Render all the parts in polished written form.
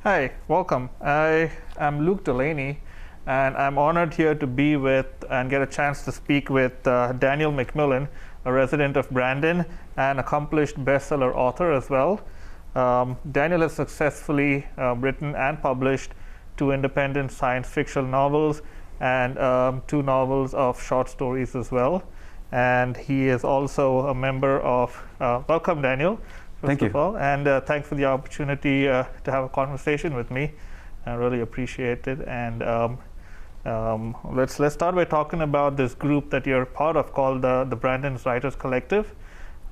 Hi, welcome. I am Luke Delaney, and I'm honored here to be with and get a chance to speak with Daniel McMillan, a resident of Brandon and accomplished bestseller author as well. Daniel has successfully written and published 2 independent science fiction novels and 2 novels of short stories as well. And he is also a member of, welcome Daniel. Thank you. First of all, and thanks for the opportunity to have a conversation with me. I really appreciate it. And let's start by talking about this group that you're part of called the Brandon's Writers Collective.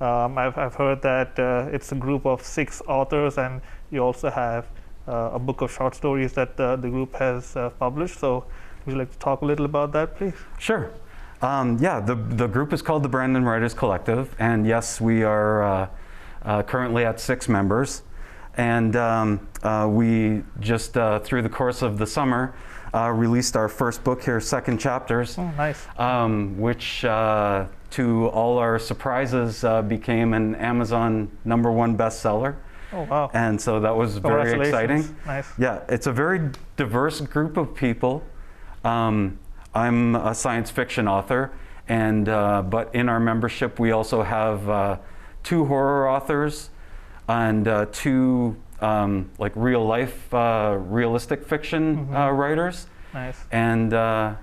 I've heard that it's a group of 6 authors, and you also have a book of short stories that the group has published. So would you like to talk a little about that, please? Sure. The group is called the Brandon Writers Collective, and yes, we are currently at 6 members, and we just through the course of the summer released our first book here, Second Chapters. Oh, nice. Which to all our surprises became an Amazon #1 bestseller. Oh, wow. And so that was very exciting. Nice. Yeah, it's a very diverse group of people. I'm a science fiction author, and but in our membership we also have 2 horror authors and 2 like real life realistic fiction writers. Nice. And and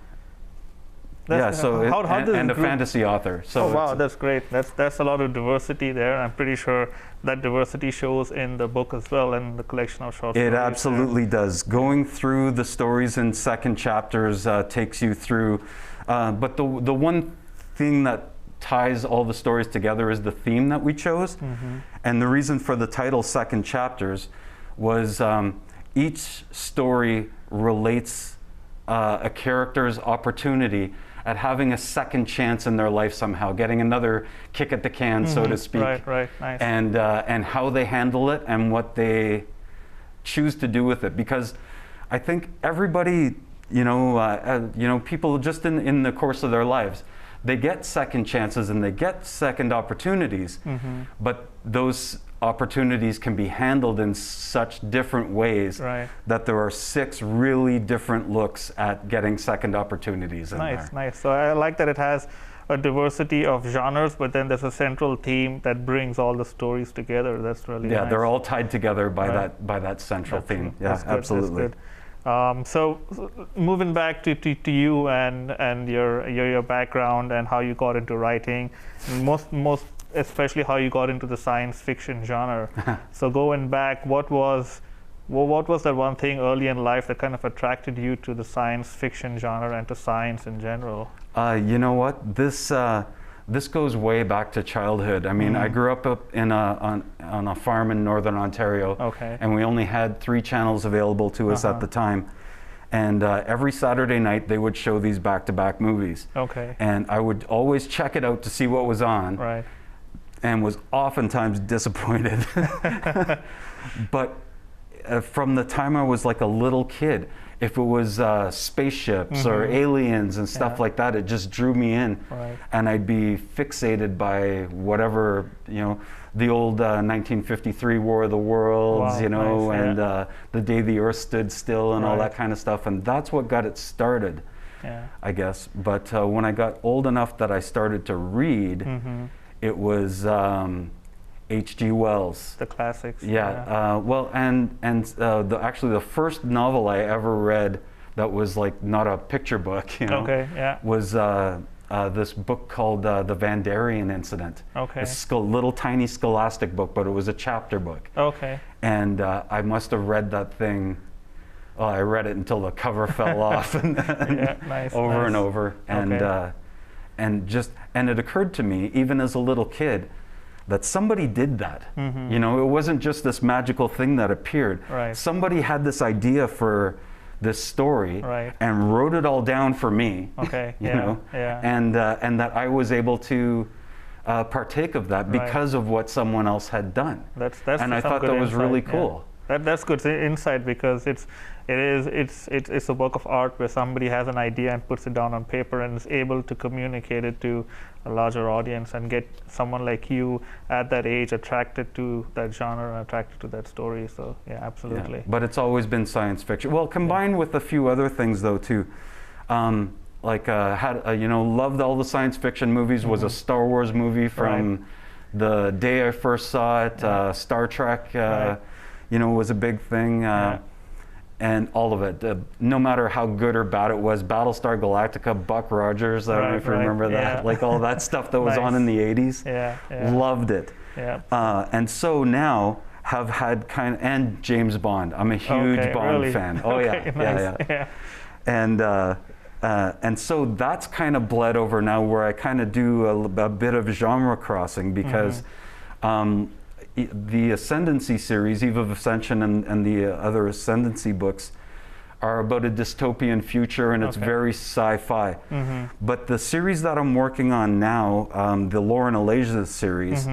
a group... fantasy author. So oh wow, that's great. That's a lot of diversity there. I'm pretty sure that diversity shows in the book as well, and the collection of short stories. It absolutely does. Going through the stories in Second Chapters takes you through, but the one thing that ties all the stories together is the theme that we chose. And the reason for the title Second Chapters was each story relates a character's opportunity at having a second chance in their life somehow, getting another kick at the can, so to speak. Right, nice. And how they handle it and what they choose to do with it. Because I think everybody, people just in the course of their lives, they get second chances and they get second opportunities, but those opportunities can be handled in such different ways that there are 6 really different looks at getting second opportunities in there. Nice. So I like that it has a diversity of genres, but then there's a central theme that brings all the stories together. That's really nice. They're all tied together by that central theme. That's good, absolutely. That's good. So moving back to you and your background and how you got into writing, most especially how you got into the science fiction genre. So going back, what was that one thing early in life that kind of attracted you to the science fiction genre and to science in general? You know what? This goes way back to childhood. I mean, I grew up on a farm in Northern Ontario, and we only had 3 channels available to us at the time. And every Saturday night they would show these back-to-back movies. And I would always check it out to see what was on, and was oftentimes disappointed. But from the time I was like a little kid, if it was spaceships or aliens and stuff like that, it just drew me in. And I'd be fixated by whatever, the old 1953 War of the Worlds, and The Day the Earth Stood Still and all that kind of stuff. And that's what got it started, I guess. But when I got old enough that I started to read, it was H.G. Wells. The classics. Well, actually the first novel I ever read that was like not a picture book, was this book called The Vandarian Incident. It's a little tiny scholastic book, but it was a chapter book. And I must have read that thing. Well, I read it until the cover fell off, and over and over, and it occurred to me, even as a little kid, that somebody did that. It wasn't just this magical thing that appeared. Somebody had this idea for this story and wrote it all down for me. And that I was able to partake of that because of what someone else had done. That's and I thought that was really cool. That's good insight, because it's a work of art where somebody has an idea and puts it down on paper and is able to communicate it to a larger audience and get someone like you at that age attracted to that genre and attracted to that story. So yeah, absolutely. Yeah, but it's always been science fiction. Well, combined with a few other things though too. Loved all the science fiction movies. Was a Star Wars movie from the day I first saw it. Star Trek, was a big thing. And all of it, no matter how good or bad it was. Battlestar Galactica, Buck Rogers, I don't know if you remember that, like all that stuff that was on in the 80s. Loved it. And so now have had and James Bond. I'm a huge Bond fan. Oh and so that's kind of bled over now, where I kind of do a bit of genre crossing, because the Ascendancy series, Eve of Ascension and the other Ascendancy books, are about a dystopian future, and it's very sci-fi. But the series that I'm working on now, the Lauren Alasia series,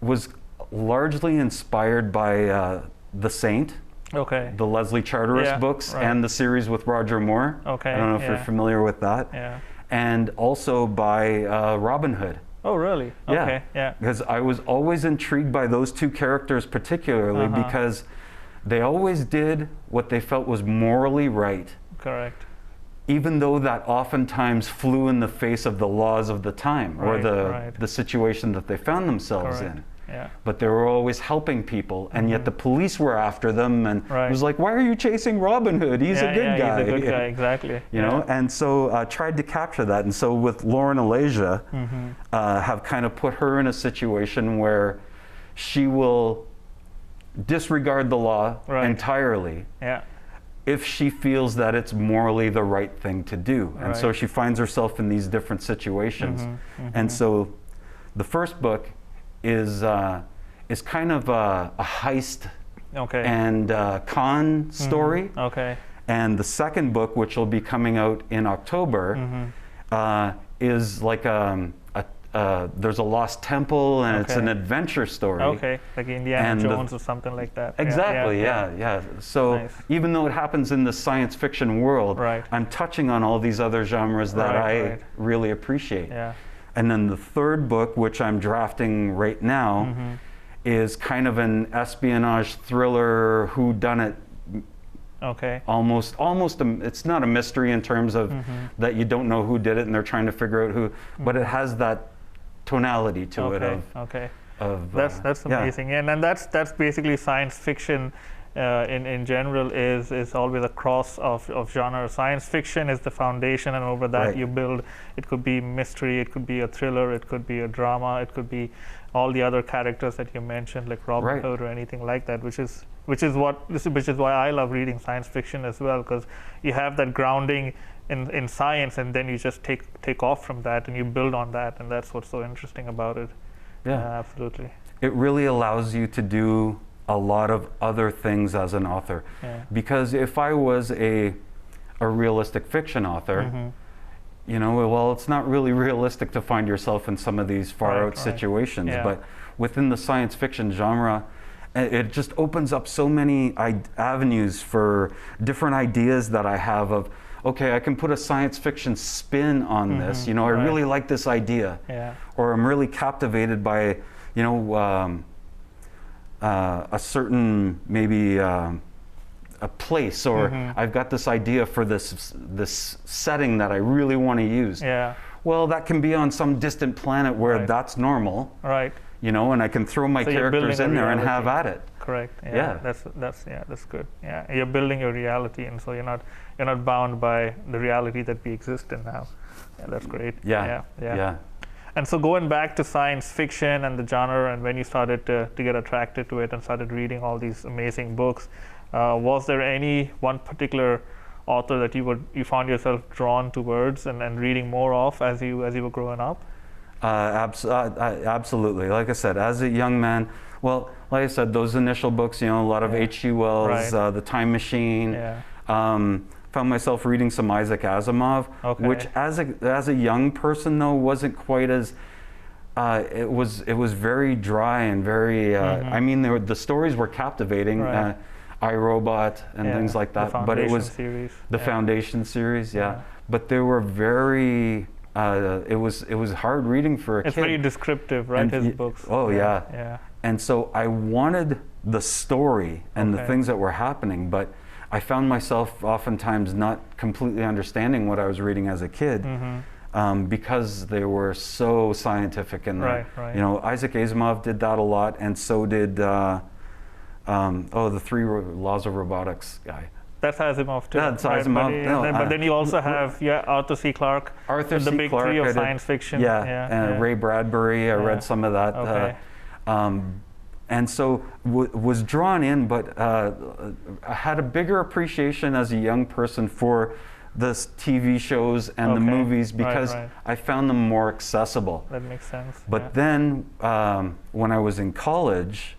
was largely inspired by The Saint, the Leslie Charteris books, and the series with Roger Moore. I don't know if you're familiar with that. And also by Robin Hood. Oh, really? Yeah. Because I was always intrigued by those two characters particularly, because they always did what they felt was morally right. Correct. Even though that oftentimes flew in the face of the laws of the time, or the situation that they found themselves in. But they were always helping people, and yet the police were after them, and it was like, why are you chasing Robin Hood? He's a good guy. He's a good guy, exactly. You know, and so tried to capture that. And so with Lauren Alasia, have kind of put her in a situation where she will disregard the law entirely if she feels that it's morally the right thing to do. And so she finds herself in these different situations. And so the first book is kind of a heist and con story. And the second book, which will be coming out in October, is like there's a lost temple, and it's an adventure story. Like Indiana Jones or something like that. Exactly, So even though it happens in the science fiction world, I'm touching on all these other genres that I really appreciate. And then the third book, which I'm drafting right now, is kind of an espionage thriller, whodunit. Almost it's not a mystery in terms of that you don't know who did it and they're trying to figure out who, but it has that tonality to it of that's amazing. And that's basically science fiction. In general is always a cross of genre. Science fiction is the foundation, and over that you build. It could be mystery, it could be a thriller, it could be a drama, it could be all the other characters that you mentioned, like Robin Hood or anything like that, which is why I love reading science fiction as well, because you have that grounding in science, and then you just take off from that and you build on that, and that's what's so interesting about it. Absolutely. It really allows you to do a lot of other things as an author, because if I was a realistic fiction author, well, it's not really realistic to find yourself in some of these far out situations, but within the science fiction genre, it just opens up so many avenues for different ideas that I have of, okay, I can put a science fiction spin on this, I really like this idea, or I'm really captivated by, a certain maybe a place, or I've got this idea for this setting that I really want to use. Well, that can be on some distant planet where that's normal. And I can throw my characters in there and have at it. That's good. You're building your reality, and so you're not bound by the reality that we exist in now. That's great. And so going back to science fiction and the genre, and when you started to get attracted to it and started reading all these amazing books, was there any one particular author that you found yourself drawn towards and reading more of as you were growing up? Absolutely. Like I said, as a young man, well, like I said, those initial books, a lot of H.G. Wells, The Time Machine. Found myself reading some Isaac Asimov, which as a young person though wasn't quite as It was very dry and very. I mean, the stories were captivating. Right. iRobot and things like that. But it was series. The Foundation series. Yeah. But they were very. It was hard reading for a kid. It's very descriptive, right? His books. Oh yeah. And so I wanted the story and the things that were happening, but I found myself oftentimes not completely understanding what I was reading as a kid. Because they were so scientific, and you know, Isaac Asimov did that a lot, and so did the 3 Laws of Robotics guy. That's Asimov too. That's Asimov. But then you also have Arthur C. Clarke. The big three of science fiction. And Ray Bradbury. I read some of that. And so was drawn in, but I had a bigger appreciation as a young person for the TV shows and the movies, because I found them more accessible. That makes sense. But then when I was in college,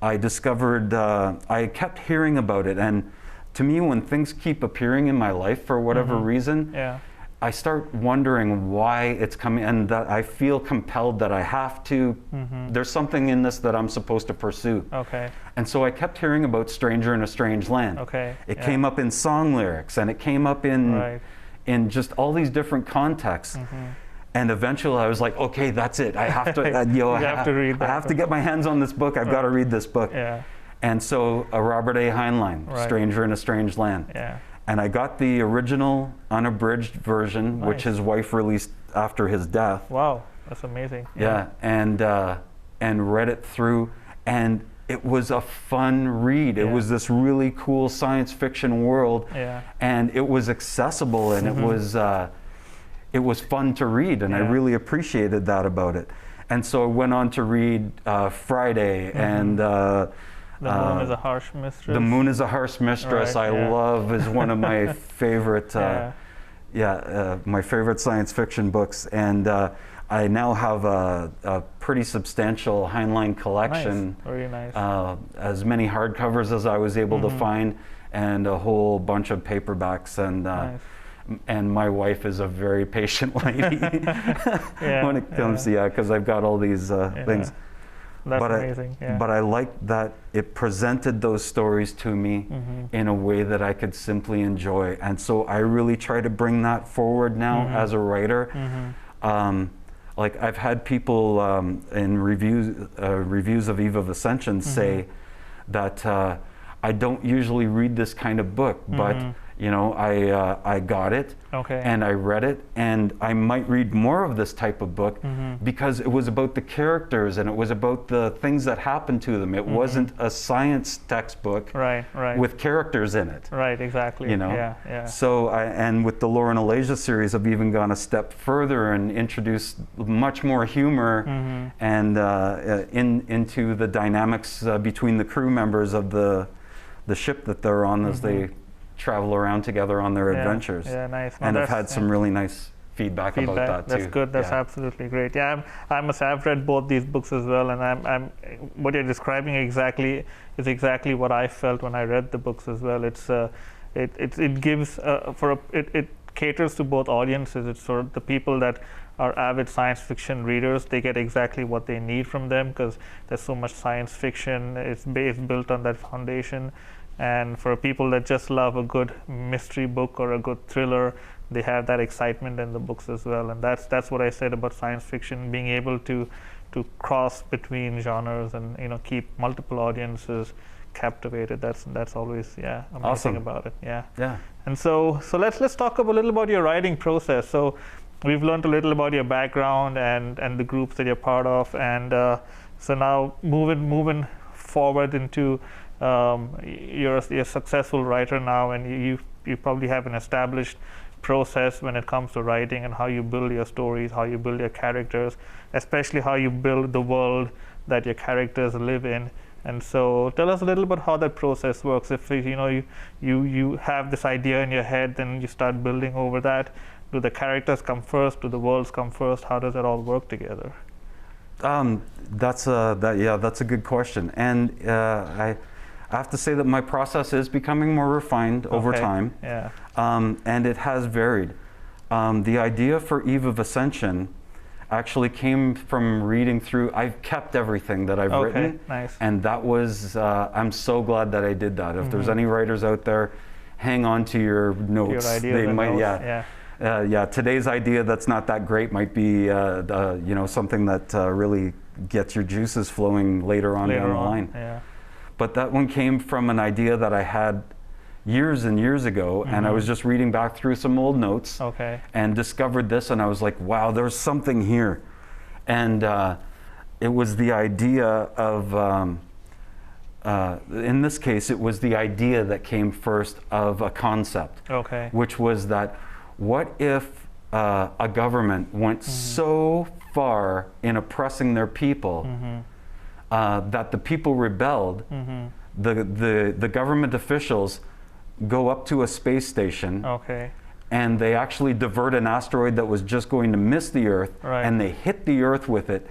I discovered, I kept hearing about it, and to me, when things keep appearing in my life for whatever reason, I start wondering why it's coming, and that I feel compelled that I have to, there's something in this that I'm supposed to pursue. And so I kept hearing about Stranger in a Strange Land. It came up in song lyrics, and it came up in just all these different contexts. And eventually I was like, okay, that's it. I have to, I have to get my hands on this book. I've got to read this book. And so Robert A. Heinlein, Stranger in a Strange Land. And I got the original unabridged version, which his wife released after his death. Wow, that's amazing. And read it through, and it was a fun read. It was this really cool science fiction world, and it was accessible, and it was fun to read, and I really appreciated that about it. And so I went on to read Friday and The Moon is a Harsh Mistress. The Moon is a Harsh Mistress. I love, is one of my favorite, my favorite science fiction books. And I now have a pretty substantial Heinlein collection. Very nice. As many hardcovers as I was able to find, and a whole bunch of paperbacks. And my wife is a very patient lady when it comes to, because I've got all these things. That's amazing. But I liked that it presented those stories to me in a way that I could simply enjoy. And so I really try to bring that forward now as a writer. Like I've had people in reviews of Eve of Ascension say that I don't usually read this kind of book, but you know, I got it, and I read it, and I might read more of this type of book because it was about the characters, and it was about the things that happened to them. It wasn't a science textbook with characters in it. Exactly. You know? So, and with the Lauren Alasia series, I've even gone a step further and introduced much more humor and into the dynamics between the crew members of the ship that they're on as they travel around together on their adventures. Nice. And I've had some really nice feedback about that too. That's good. That's absolutely great. I must have read both these books as well, and I'm what you're describing is exactly what I felt when I read the books as well. It gives it caters to both audiences. It's sort of the people that are avid science fiction readers. They get exactly what they need from them because there's so much science fiction. It's built on that foundation. And for people that just love a good mystery book or a good thriller, they have that excitement in the books as well. And that's what I said about science fiction, being able to cross between genres and keep multiple audiences captivated. That's always amazing about it. And so let's talk a little about your writing process. So we've learned a little about your background and the groups that you're part of, and so now moving forward into you're a successful writer now, and you probably have an established process when it comes to writing and how you build your stories, how you build your characters, especially how you build the world that your characters live in. And so tell us a little bit how that process works. If you have this idea in your head, then you start building over that. Do the characters come first? Do the worlds come first? How does it all work together? That's a good question, and I have to say that my process is becoming more refined over time, and it has varied. The idea for Eve of Ascension actually came from reading through. I've kept everything that I've written, nice. And that was, I'm so glad that I did that. If there's any writers out there, hang on to your notes. They might, yeah. Today's idea that's not that great might be, something that really gets your juices flowing later on down the line. Yeah. But that one came from an idea that I had years and years ago, and I was just reading back through some old notes and discovered this, and I was like, wow, there's something here. And it was the idea of, in this case, it was the idea that came first of a concept, which was that what if a government went so far in oppressing their people that the people rebelled, the government officials go up to a space station and they actually divert an asteroid that was just going to miss the Earth, and they hit the Earth with it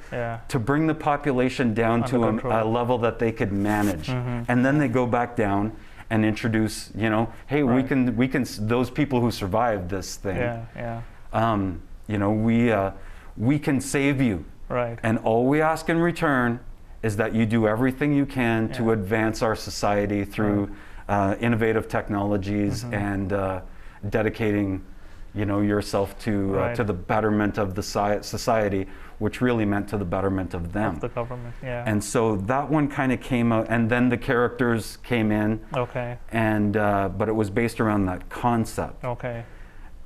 to bring the population down to a level that they could manage. And then they go back down and introduce, hey, we can those people who survived this thing, we can save you. And all we ask in return is that you do everything you can to advance our society through innovative technologies and dedicating, yourself to the betterment of the society, which really meant to the betterment of them. Of the government, And so that one kind of came out, and then the characters came in. And but it was based around that concept.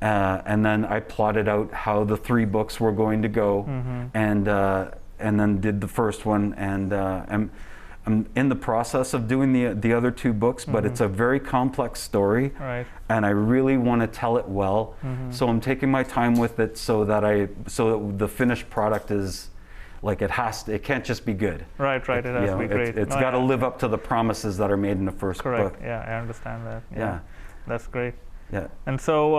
And then I plotted out how the 3 books were going to go, and then did the first one, and I'm in the process of doing the other 2 books, but it's a very complex story, and I really want to tell it well. So I'm taking my time with it, so that the finished product is like it can't just be good. It has to be great. It's got to live up to the promises that are made in the first book. Yeah, I understand that. Yeah, that's great. Yeah. And so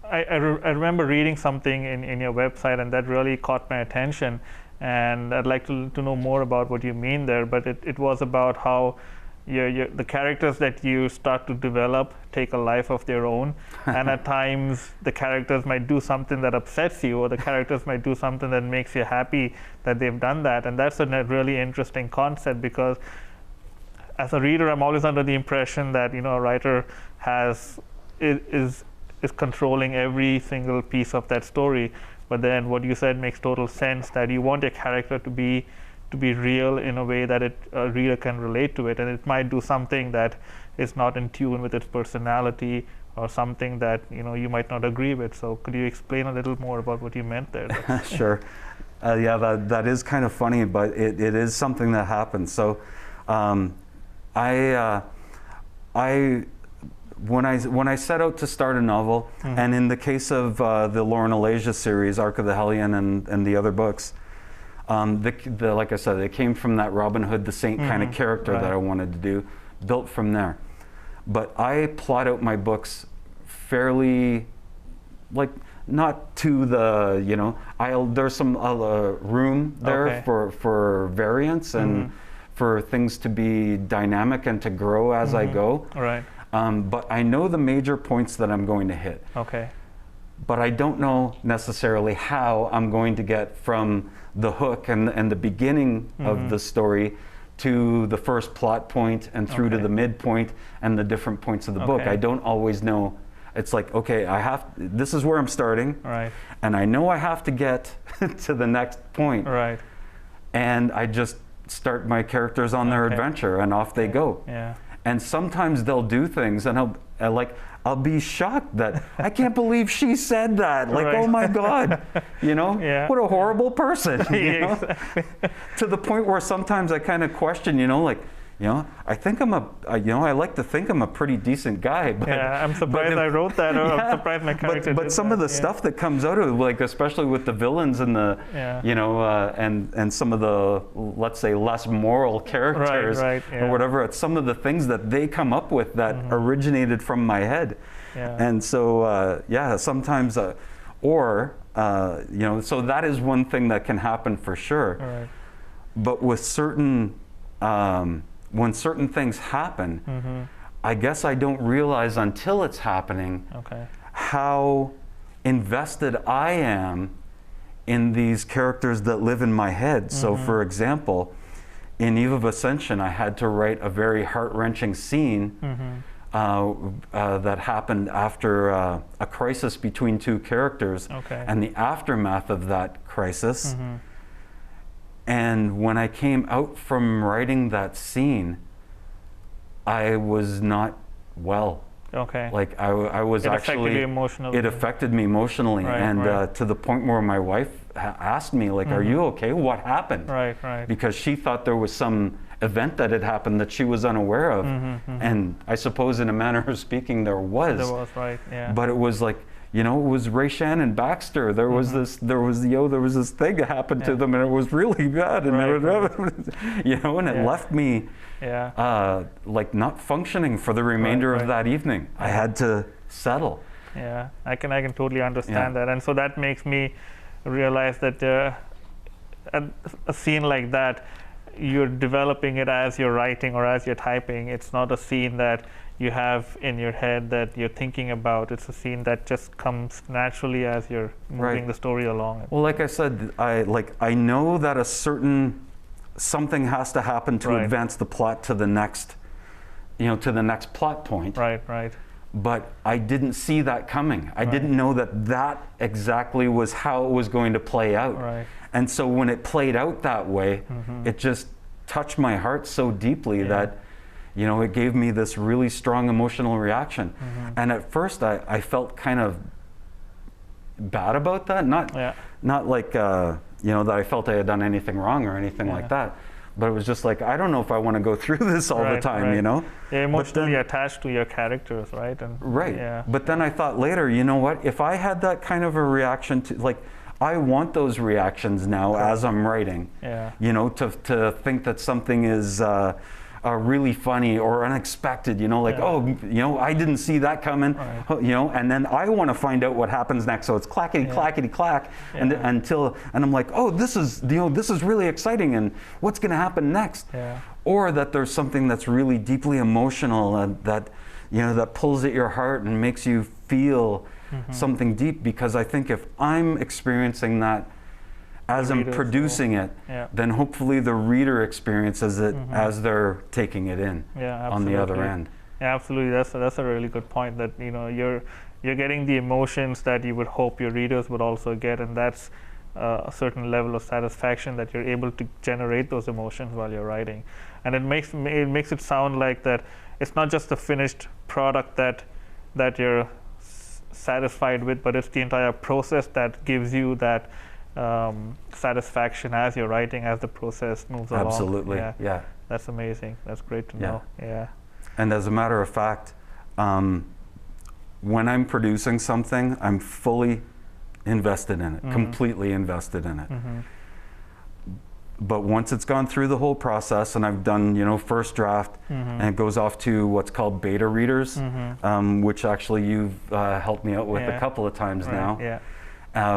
I remember reading something in your website, and that really caught my attention. And I'd like to know more about what you mean there. But it was about how the characters that you start to develop take a life of their own. And at times the characters might do something that upsets you, or the characters might do something that makes you happy that they've done that. And that's a really interesting concept, because as a reader, I'm always under the impression that a writer is controlling every single piece of that story. But then what you said makes total sense, that you want a character to be real in a way that a reader can relate to it, and it might do something that is not in tune with its personality, or something that you might not agree with. So could you explain a little more about what you meant there? Sure. That is kind of funny, but it is something that happens. So when I set out to start a novel, and in the case of the Lauren Alasia series, Arc of the Hellion, and the other books, like I said, they came from that Robin Hood the Saint kind of character that I wanted to do, built from there. But I plot out my books fairly, not to the, there's some room there for variance and for things to be dynamic and to grow as I go. But I know the major points that I'm going to hit. But I don't know necessarily how I'm going to get from the hook and the beginning of the story to the first plot point and through to the midpoint and the different points of the book. I don't always know. It's like, okay, this is where I'm starting, and I know I have to get to the next point. And I just start my characters on their adventure, and off they go. And sometimes they'll do things, and I'll be shocked that I can't believe she said that. Oh my God, what a horrible person. Exactly. To the point where sometimes I kind of question, I think I like to think I'm a pretty decent guy. But, I'm surprised I wrote that, or I'm surprised my character But some of the stuff that comes out of it, especially with the villains and the, and some of the, let's say, less moral characters or whatever, it's some of the things that they come up with that originated from my head. And so, sometimes, so that is one thing that can happen for sure. But with certain, when certain things happen, I guess I don't realize until it's happening how invested I am in these characters that live in my head. So for example, in Eve of Ascension, I had to write a very heart-wrenching scene that happened after a crisis between two characters, and the aftermath of that crisis. And when I came out from writing that scene, I was not well. Like I was actually, it affected me emotionally, and to the point where my wife asked me, like, "Are you okay? What happened?" Because she thought there was some event that had happened that she was unaware of, and I suppose, in a manner of speaking, there was. But it was like, you know, it was Ray Shannon Baxter. There was this. There was this thing that happened to them, and it was really bad, and you know, and it left me. Like not functioning for the remainder of that evening. I had to settle. Yeah, I can totally understand that, and so that makes me realize that a scene like that, you're developing it as you're writing or as you're typing. It's not a scene that you have in your head that you're thinking about. It's a scene that just comes naturally as you're moving the story along. Well, like I said, I know that a certain something has to happen to advance the plot to the next, you know, to the next plot point. But I didn't see that coming. I didn't know that exactly was how it was going to play out. And so when it played out that way, it just touched my heart so deeply that, you know, it gave me this really strong emotional reaction. And at first I felt kind of bad about that. Not like, you know, that I felt I had done anything wrong or anything like that. But it was just like, I don't know if I want to go through this all the time, you know? You're emotionally attached to your characters, right? And, But then I thought later, you know what? If I had that kind of a reaction to, like, I want those reactions now as I'm writing. You know, to think that something is really funny or unexpected, you know, like, oh, you know, I didn't see that coming, you know, and then I want to find out what happens next. So it's clackety clackety clack, and I'm like, oh, this is, you know, this is really exciting, and what's going to happen next? Or that there's something that's really deeply emotional and that, you know, that pulls at your heart and makes you feel something deep, because I think if I'm experiencing that as I'm producing it, then hopefully the reader experiences it as they're taking it in on the other end. Absolutely, that's a really good point. That, you know, you're getting the emotions that you would hope your readers would also get, and that's a certain level of satisfaction that you're able to generate those emotions while you're writing. And it makes it sound like that it's not just the finished product that you're satisfied with, but it's the entire process that gives you that satisfaction as you're writing, as the process moves along. Absolutely, yeah. That's amazing. That's great to know. And as a matter of fact, when I'm producing something, I'm fully invested in it, completely invested in it. But once it's gone through the whole process and I've done, you know, first draft, and it goes off to what's called beta readers, which actually you've helped me out with a couple of times now.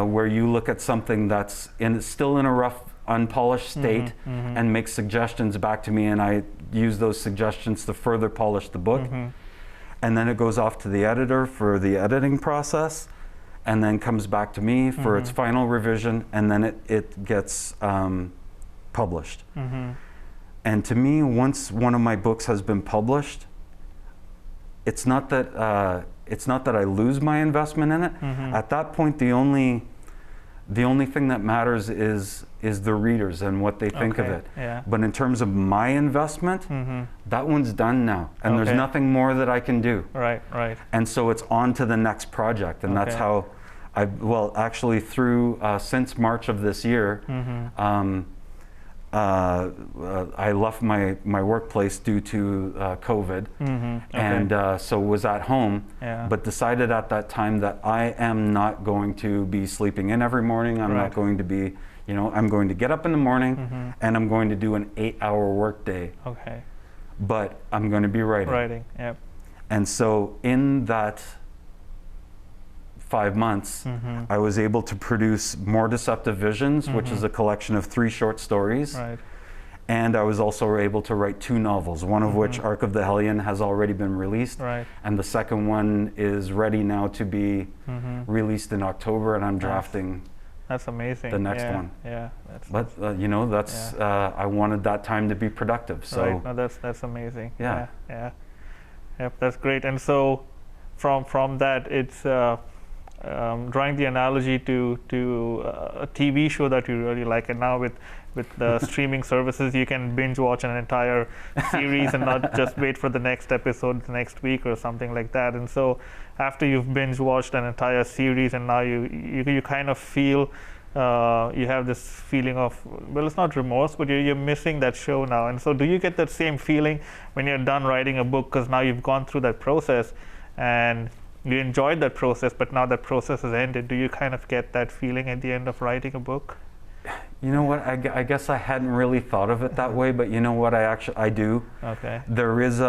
Where you look at something that's still in a rough, unpolished state and make suggestions back to me, and I use those suggestions to further polish the book. And then it goes off to the editor for the editing process, and then comes back to me for its final revision, and then it gets published. And to me, once one of my books has been published, it's not that I lose my investment in it. At that point, the only thing that matters is the readers and what they think of it. But in terms of my investment, that one's done now, and there's nothing more that I can do. And so it's on to the next project, and that's how actually through since March of this year, I left my workplace due to COVID, and so was at home, but decided at that time that I am not going to be sleeping in every morning. I'm not going to be, you know, I'm going to get up in the morning and I'm going to do an 8-hour workday. But I'm going to be writing. And so in that 5 months, I was able to produce more Deceptive Visions, which is a collection of 3 short stories. And I was also able to write 2 novels, one of which, Arc of the Hellion, has already been released. And the second one is ready now to be released in October, and I'm drafting That's amazing. The next one. Yeah. But you know, that's I wanted that time to be productive. So right. No, that's amazing. Yeah. Yep, that's great. And so from that, it's drawing the analogy to a TV show that you really like, and now with the streaming services, you can binge watch an entire series and not just wait for the next episode the next week or something like that. And so after you've binge watched an entire series, and now you kind of feel you have this feeling of, well, it's not remorse, but you're missing that show now. And so do you get that same feeling when you're done writing a book, because now you've gone through that process and you enjoyed that process, but now that process has ended? Do you kind of get that feeling at the end of writing a book? You know what, I guess I hadn't really thought of it that way, but you know what, I do. Okay. There is,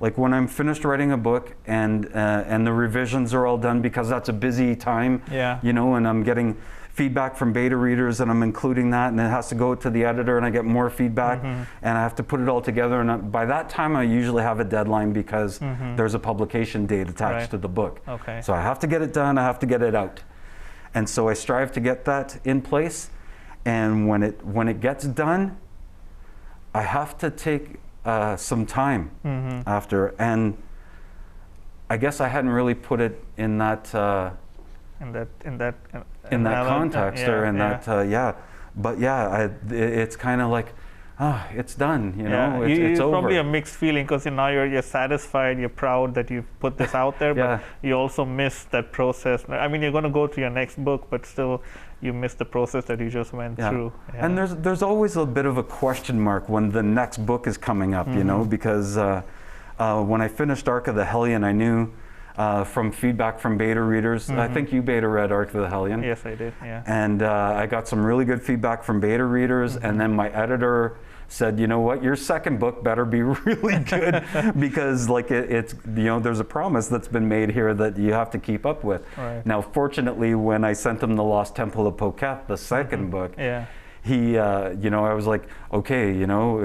like when I'm finished writing a book and the revisions are all done, because that's a busy time, you know, and I'm getting feedback from beta readers and I'm including that, and it has to go to the editor and I get more feedback, and I have to put it all together, and by that time I usually have a deadline, because there's a publication date attached to the book. Okay. So I have to get it done, I have to get it out. And so I strive to get that in place, and when it gets done, I have to take some time after, and I guess I hadn't really put it in that in that context, or in that but it's kind of like, it's done, you know, it's over. Probably a mixed feeling, because now you're satisfied, you're proud that you've put this out there, but you also miss that process. I mean, you're going to go to your next book, but still you miss the process that you just went through. And there's always a bit of a question mark when the next book is coming up, you know, because when I finished Arc of the Hellion, I knew from feedback from beta readers, I think you beta read Arc of the Hellion. Yes, I did, And I got some really good feedback from beta readers, and then my editor said, you know what, your second book better be really good, because like it's, you know, there's a promise that's been made here that you have to keep up with. Right. Now, fortunately, when I sent him The Lost Temple of Pokath, the second book, he, you know, I was like, okay, you know,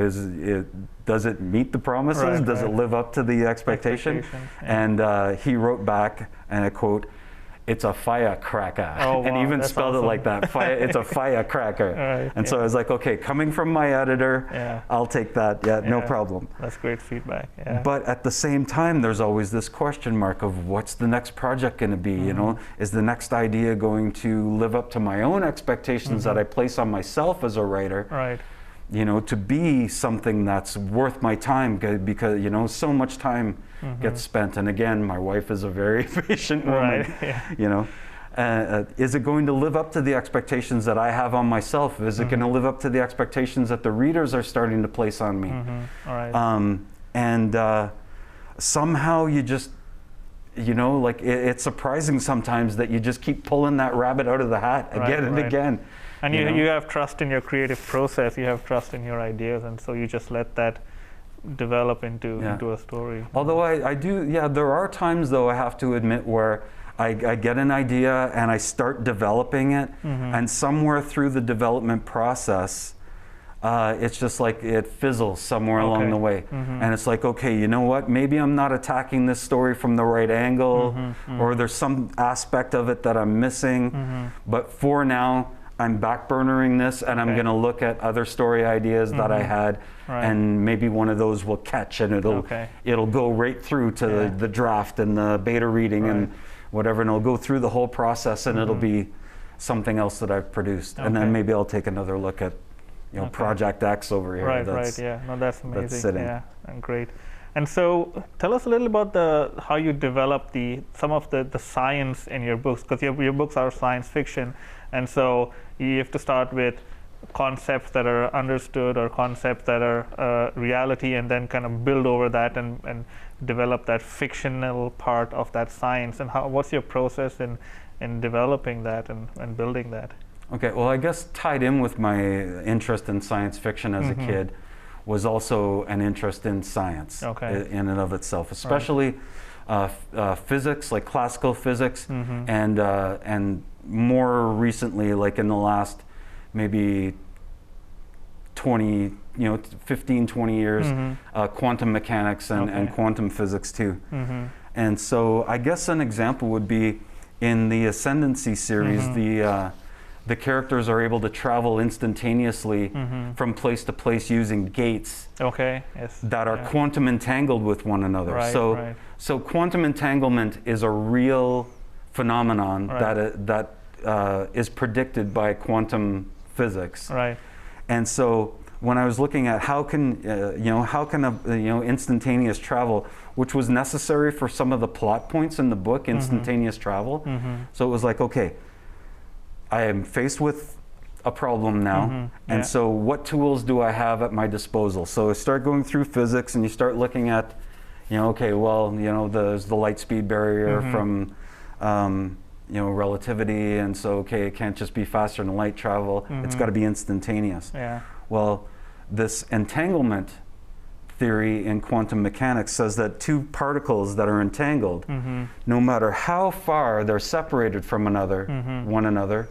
does it meet the promises? Does it live up to the expectation? And he wrote back, and I quote, "It's a firecracker," and even spelled it like that. It's a firecracker. And so I was like, okay, coming from my editor, I'll take that. No problem. That's great feedback. But at the same time, there's always this question mark of what's the next project going to be? You know, is the next idea going to live up to my own expectations that I place on myself as a writer? Right. You know, to be something that's worth my time, because, you know, so much time gets spent. And again, my wife is a very patient woman. You know, is it going to live up to the expectations that I have on myself? Is it going to live up to the expectations that the readers are starting to place on me? And somehow you just, you know, like it's surprising sometimes that you just keep pulling that rabbit out of the hat again and again. And you have trust in your creative process, you have trust in your ideas, and so you just let that develop into a story. Although I do, there are times, though, I have to admit, where I get an idea and I start developing it, and somewhere through the development process, it's just like it fizzles somewhere along the way. And it's like, okay, you know what, maybe I'm not attacking this story from the right angle, or there's some aspect of it that I'm missing, but for now, I'm backburnering this, and I'm going to look at other story ideas that I had, and maybe one of those will catch, and it'll go right through to the draft and the beta reading and whatever, and it'll go through the whole process, and it'll be something else that I've produced, and then maybe I'll take another look at, you know, Project X over here. That's amazing. That's sitting. And great. And so, tell us a little about how you develop some of the science in your books, because your books are science fiction, and so you have to start with concepts that are understood or concepts that are reality, and then kind of build over that and develop that fictional part of that science. And what's your process in developing that and building that? Okay, well, I guess tied in with my interest in science fiction as a kid was also an interest in science in and of itself, especially physics, like classical physics, and more recently, like in the last maybe 15, 20 years, quantum mechanics and quantum physics too. And so I guess an example would be in the Ascendancy series, the characters are able to travel instantaneously from place to place using gates that are quantum entangled with one another. Right, so quantum entanglement is a real phenomenon that is predicted by quantum physics. Right. And so when I was looking at how can instantaneous travel, which was necessary for some of the plot points in the book, instantaneous travel. So it was like, okay, I am faced with a problem now, and so what tools do I have at my disposal? So I start going through physics, and you start looking at, okay, well, there's the light speed barrier from, relativity, and so, okay, it can't just be faster than light travel, it's got to be instantaneous. Yeah. Well, this entanglement theory in quantum mechanics says that two particles that are entangled, no matter how far they're separated from one another,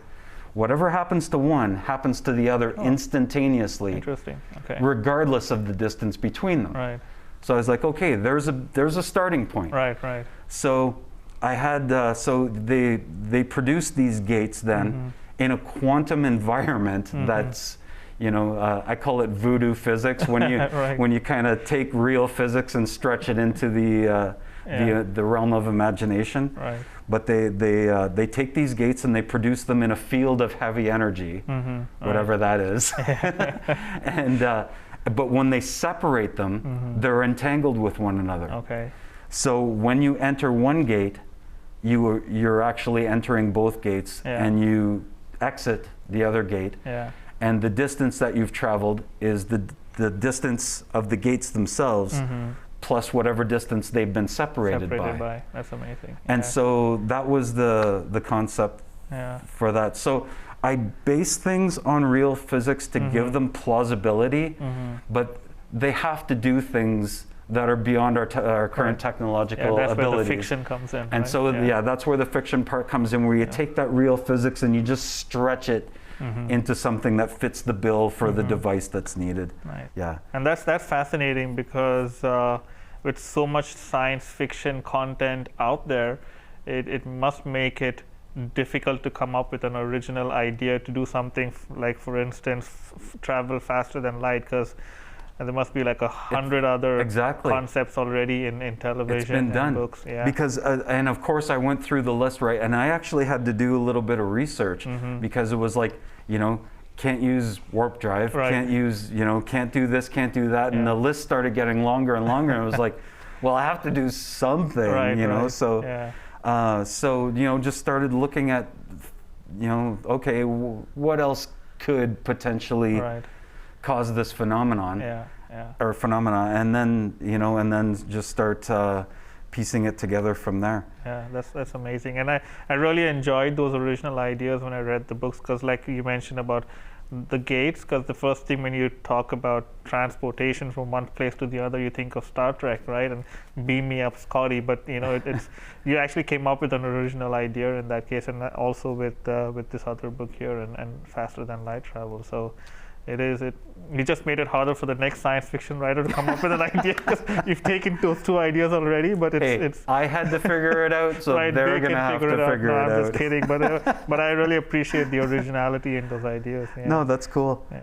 whatever happens to one happens to the other instantaneously. Interesting. Okay. Regardless of the distance between them. Right. So I was like, okay, there's a starting point. Right. So I had so they produced these gates then in a quantum environment that's, I call it voodoo physics, when you when you kind of take real physics and stretch it into the realm of imagination. Right. But they take these gates and they produce them in a field of heavy energy, whatever that is. And but when they separate them, they're entangled with one another. Okay. So when you enter one gate, you're actually entering both gates, and you exit the other gate. Yeah. And the distance that you've traveled is the distance of the gates themselves, plus whatever distance they've been separated by. That's amazing. And so that was the concept for that. So I base things on real physics to give them plausibility, but they have to do things that are beyond our current technological that's abilities. where the fiction comes in. And so that's where the fiction part comes in, where you take that real physics and you just stretch it into something that fits the bill for the device that's needed. Right. Yeah. And that's fascinating, because with so much science fiction content out there, it must make it difficult to come up with an original idea to do something like, for instance, travel faster than light, because there must be like 100 other concepts already in television and books. Yeah. Because, and of course I went through the list, and I actually had to do a little bit of research, because it was like, can't use warp drive, can't use, can't do this, can't do that, and the list started getting longer and longer, and it was like, well, I have to do something, so just started looking at, okay, what else could potentially cause this phenomenon, or phenomena, and then just start piecing it together from there. Yeah, that's amazing. And I really enjoyed those original ideas when I read the books, because like you mentioned about the gates, because the first thing when you talk about transportation from one place to the other, you think of Star Trek, right? And beam me up, Scotty. But it's you actually came up with an original idea in that case, and also with this other book here, and faster than light travel. So you just made it harder for the next science fiction writer to come up with an idea, because you've taken those two ideas already. But it's I had to figure it out, so they're going to have to figure it out. I'm just kidding, but I really appreciate the originality in those ideas. Yeah. No, that's cool. Yeah.